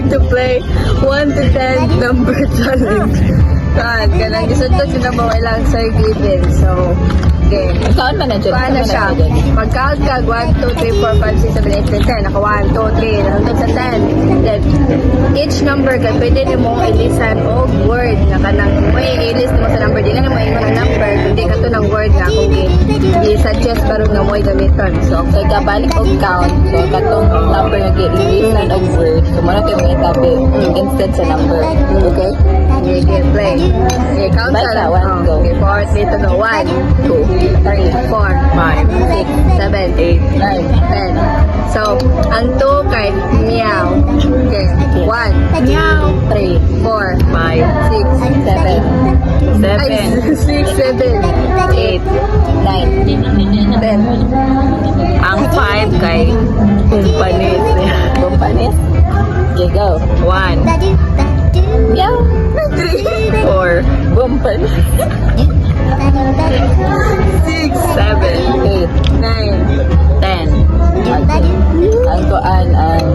to play 1 to 10 number challenge. Kan, kanang gusto to sila mo ilang Sir Given. So, okay. Saan man na dyan? Paano siya? Mag-count ka, 1, 2, 3, 4, 5, 6, 7, 8, 9, 10. Naka 1, 2, 3, hanggang sa 10. Then, each number ka, pwede mo ilisan o word na kanang may i-list mo sa number. Di ka na mo ingon ang number, hindi ka to ng word na kung i-suggest karong na mo gamiton. So, So, kabalik og count. So, katong number na gi-releasean og word. So, muna kayo may itabi instead sa number. Okay? okay, play. Okay, count Bye ka na, lang. one, Oh, go. okay, 4, 3 to go. 1, 2, 3, 4, 5, 6, 7, 8, 9, 10. So, ang 2 kay meow. Okay, 1, meow, 3, 4, 5, 6, 7, 7, 6, 7, 8, 9, 10. Ang 5 kay Kumpanis. Kumpanis? Okay, go. 1, meow, 4, Kumpanis. 6, 7, 8, 9, 10. Ang kuan ang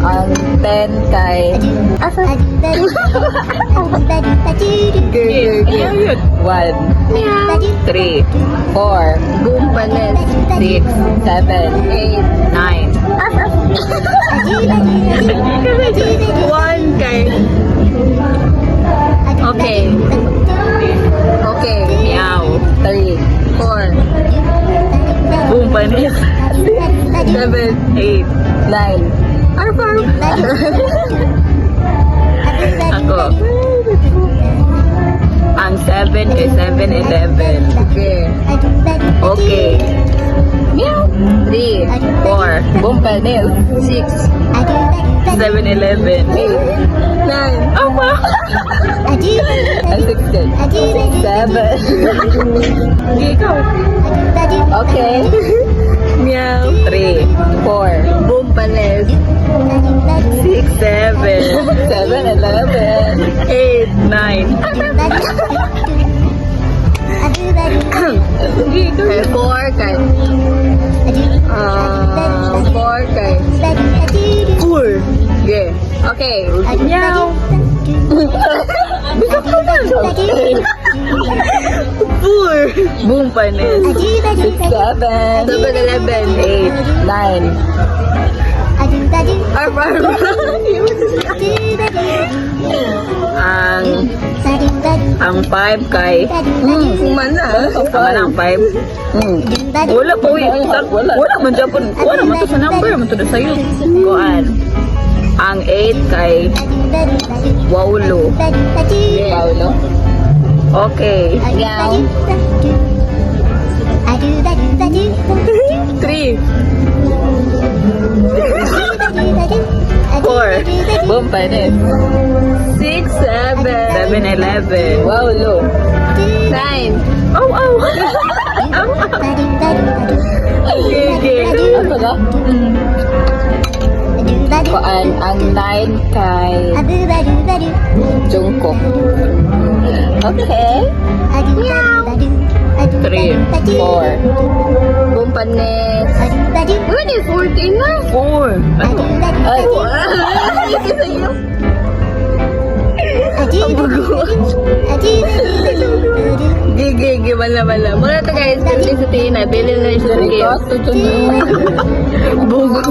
10 kay good. 1, 3, 4, Bumpanes. 6, 7, 8, 9. 1 kay. Okay. Okay. Meow. 3, 4, Bumpanis. 7, 8, 9. Arf, arf. Ako. Ang 7 kay 7-Eleven. Okay. Okay. Meow. 3, 4, Bumpanis. 6, 7-Eleven. 8, 9. Ama. Ang 6 kay 7. Ikaw. Okay. Meow. 3, 4, Bumpanes. 6, 7, 7-Eleven. 8, 9. kay 4 kay. 4 kay. 4. Okay. Okay. Meow. Four. Bumpanis. 6, 7, 7-Eleven. 8, 9. Arf, arf. Ang 5 kay Mana? ang 5. Wala po wala man Japon. Wala man to sa number man to sa iyo. Kuan. Ang 8 kay Waulo. Waulo. Okay. Meow. 3. 4. Bumpanis. 6, 7. 7-Eleven. Waulo. 9. Aw, aw. Aw, aw. Okay. Ano ba? Kuan ang 9 kay Jungkook. Okay. 3, 4. Bumpanes. When is 14 na? 4. Ano? Ay. Isa yun. Gigi, wala. Muna to guys, kasi sa tina, bilhin na yung sa Ito, ito, ito. Bugo.